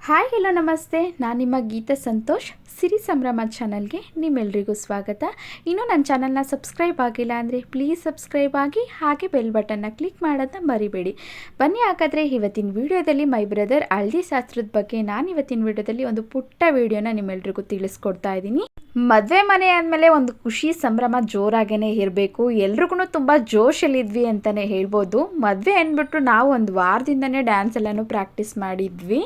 Hi hello ನಮಸ್ತೆ, ನಾನು ನಿಮ್ಮ ಗೀತಾ ಸಂತೋಷ್. ಸಿರಿ ಸಂಭ್ರಮ ಚಾನಲ್ಗೆ ನಿಮ್ಮೆಲ್ಲರಿಗೂ ಸ್ವಾಗತ. ಇನ್ನೂ ನನ್ನ ಚಾನಲ್ನ ಸಬ್ಸ್ಕ್ರೈಬ್ ಆಗಿಲ್ಲ ಅಂದರೆ ಪ್ಲೀಸ್ ಸಬ್ಸ್ಕ್ರೈಬ್ ಆಗಿ, ಹಾಗೆ ಬೆಲ್ ಬಟನ್ನ ಕ್ಲಿಕ್ ಮಾಡೋದನ್ನ ಮರಿಬೇಡಿ. ಬನ್ನಿ ಹಾಗಾದರೆ ಇವತ್ತಿನ ವಿಡಿಯೋದಲ್ಲಿ ಮೈ ಬ್ರದರ್ ಹಳದಿ ಶಾಸ್ತ್ರದ ಬಗ್ಗೆ ನಾನು ಇವತ್ತಿನ ವಿಡಿಯೋದಲ್ಲಿ ಒಂದು ಪುಟ್ಟ ವಿಡಿಯೋನ ನಿಮ್ಮೆಲ್ಲರಿಗೂ ತಿಳಿಸ್ಕೊಡ್ತಾ ಇದ್ದೀನಿ. ಮದುವೆ ಮನೆ ಆದಮೇಲೆ ಒಂದು ಖುಷಿ ಸಂಭ್ರಮ ಜೋರಾಗೇ ಇರಬೇಕು. ಎಲ್ರಿಗೂ ತುಂಬ ಜೋಶಲ್ಲಿದ್ವಿ ಅಂತಲೇ ಹೇಳ್ಬೋದು. ಮದುವೆ ಅಂದ್ಬಿಟ್ಟು ನಾವು ಒಂದು ವಾರದಿಂದನೇ ಡ್ಯಾನ್ಸ್ ಎಲ್ಲನೂ ಪ್ರಾಕ್ಟೀಸ್ ಮಾಡಿದ್ವಿ.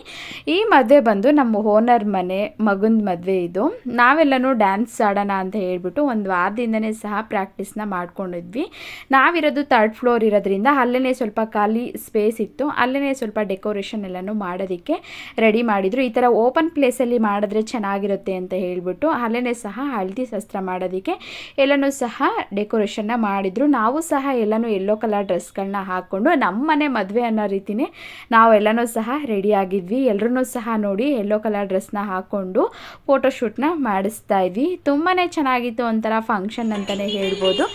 ಈ ಮದುವೆ ಬಂದು ನಮ್ಮ ಓನರ್ ಮನೆ ಮಗನ ಮದುವೆ ಇದು. ನಾವೆಲ್ಲನೂ ಡ್ಯಾನ್ಸ್ ಆಡೋಣ ಅಂತ ಹೇಳ್ಬಿಟ್ಟು ಒಂದು ವಾರದಿಂದನೇ ಸಹ ಪ್ರಾಕ್ಟೀಸ್ನ ಮಾಡ್ಕೊಂಡಿದ್ವಿ. ನಾವಿರೋದು 3rd ಫ್ಲೋರ್ ಇರೋದ್ರಿಂದ ಅಲ್ಲೇ ಸ್ವಲ್ಪ ಖಾಲಿ ಸ್ಪೇಸ್ ಇತ್ತು. ಅಲ್ಲೇ ಸ್ವಲ್ಪ ಡೆಕೋರೇಷನ್ ಎಲ್ಲನೂ ಮಾಡೋದಕ್ಕೆ ರೆಡಿ ಮಾಡಿದರು. ಈ ಥರ ಓಪನ್ ಪ್ಲೇಸಲ್ಲಿ ಮಾಡಿದ್ರೆ ಚೆನ್ನಾಗಿರುತ್ತೆ ಅಂತ ಹೇಳ್ಬಿಟ್ಟು ಅಲ್ಲೇ ಸಹ ಹಳದಿ ಶಾಸ್ತ್ರ ಮಾಡೋದಕ್ಕೆ ಎಲ್ಲನೂ ಸಹ ಡೆಕೋರೇಷನ್ನ ಮಾಡಿದರು. ನಾವು ಸಹ ಎಲ್ಲನೂ ಯೆಲ್ಲೋ ಕಲರ್ ಡ್ರೆಸ್ಗಳನ್ನ ಹಾಕ್ಕೊಂಡು ನಮ್ಮ ಮನೆ ಮದುವೆ ಅನ್ನೋ ರೀತಿಯೇ ನಾವೆಲ್ಲನೂ ಸಹ ರೆಡಿ ಆಗಿದ್ವಿ. ಎಲ್ಲರೂ ಸಹ ನೋಡಿ ಯೆಲ್ಲೋ ಕಲರ್ ಡ್ರೆಸ್ನ ಹಾಕ್ಕೊಂಡು ಫೋಟೋಶೂಟ್ನ ಮಾಡಿಸ್ತಾ ಇದ್ವಿ. ತುಂಬಾ ಚೆನ್ನಾಗಿತ್ತು, ಒಂಥರ ಫಂಕ್ಷನ್ ಅಂತಲೇ ಹೇಳ್ಬೋದು.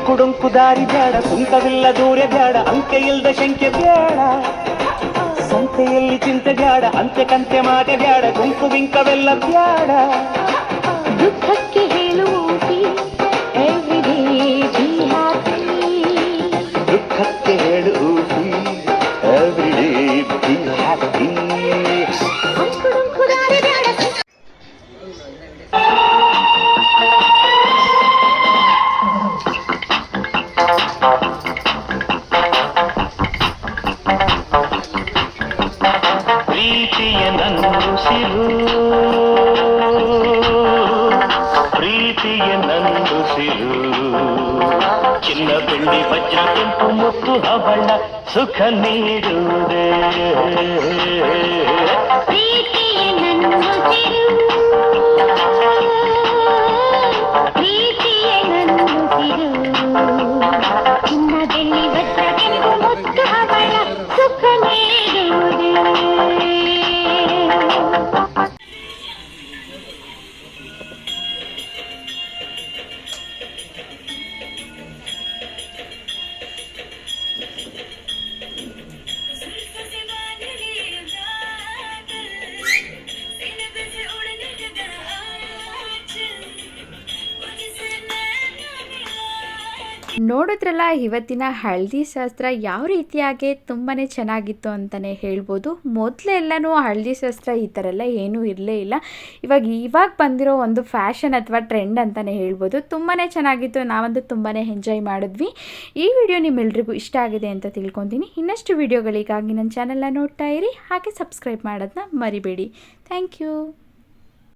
ಕುಡುಂಕು ದಾರಿ ಬೇಡ, ಕುಂತವಿಲ್ಲ ದೂರ ಬೇಡ, ಅಂಕೆ ಇಲ್ದ ಶಂಕೆ ಬೇಡ, ಸಂತೆಯಲ್ಲಿ ಚಿಂತೆ ಬೇಡ, ಅಂತೆ ಕಂತೆ ಮಾತೆ ಬೇಡ, ಗುಂಪು ಬಿಂಕವೆಲ್ಲ ಬೇಡ. ದುಃಖಕ್ಕೆ ಹೇಳುವುದಿ ಎವ್ರಿಡೇ ಬಿ ಹ್ಯಾಪಿ, ದುಃಖಕ್ಕೆ ಹೇಳುವುದಿ ಎವ್ರಿಡೇ ಬಿ ಹ್ಯಾಪಿ. ಕುಡುಂಕು ದಾರಿ ಬೇಡ. ಪ್ರೀತಿಯ ನಂದುಸಿರು, ಪ್ರೀತಿಯ ನಂದುಸಿರು, ಚಿನ್ನ ಬೆಳ್ಳಿ ವಜ್ರ ಕೆಂಪು ಮುತ್ತು ಹವಳ ಸುಖ ನೀಡುವುದೇ. ಪ್ರೀತಿಯ ನಂದುಸಿರು, ಪ್ರೀತಿಯ ನಂದುಸಿರು, ಚಿನ್ನ ಬೆಳ್ಳಿ ವಜ್ರ ಕೆಂಪು ಮುತ್ತು ಹವಳ ಸುಖ ನೀಡುವುದೇ. से बादल बादल, सिर पे से उड़ ನೋಡಿದ್ರಲ್ಲ ಇವತ್ತಿನ ಹಳದಿ ಶಾಸ್ತ್ರ ಯಾವ ರೀತಿಯಾಗಿ ತುಂಬಾ ಚೆನ್ನಾಗಿತ್ತು ಅಂತಲೇ ಹೇಳ್ಬೋದು. ಮೊದಲೆಲ್ಲನೂ ಹಳದಿ ಶಾಸ್ತ್ರ ಈ ಥರ ಎಲ್ಲ ಏನೂ ಇರಲೇ ಇಲ್ಲ. ಇವಾಗ ಬಂದಿರೋ ಒಂದು ಫ್ಯಾಷನ್ ಅಥವಾ ಟ್ರೆಂಡ್ ಅಂತಲೇ ಹೇಳ್ಬೋದು. ತುಂಬಾ ಚೆನ್ನಾಗಿತ್ತು. ನಾವಂತೂ ತುಂಬಾ ಎಂಜಾಯ್ ಮಾಡಿದ್ವಿ. ಈ ವಿಡಿಯೋ ನಿಮ್ಮೆಲ್ರಿಗೂ ಇಷ್ಟ ಆಗಿದೆ ಅಂತ ತಿಳ್ಕೊತೀನಿ. ಇನ್ನಷ್ಟು ವಿಡಿಯೋಗಳಿಗಾಗಿ ನನ್ನ ಚಾನಲ್ನ ನೋಡ್ತಾ ಇರಿ, ಹಾಗೆ ಸಬ್ಸ್ಕ್ರೈಬ್ ಮಾಡೋದನ್ನ ಮರಿಬೇಡಿ. Thank you.